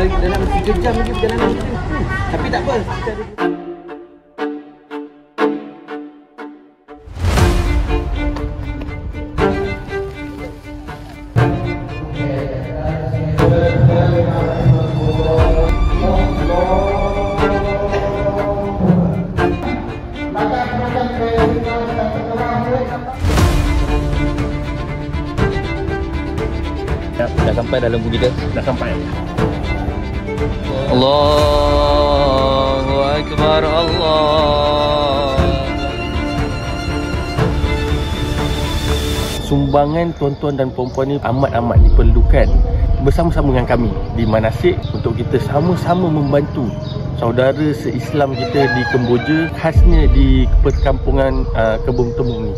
dalam 3 jam lagi perjalanan kita. Tapi tak apa. Dah sampai dalam bumi dia. Dah sampai. Allahu Akbar, Allah. Sumbangan tuan-tuan dan puan-puan ni amat-amat diperlukan. Bersama-sama dengan kami di Manasik untuk kita sama-sama membantu saudara se-Islam kita di Kemboja, khasnya di perkampungan Kebun Temung ni.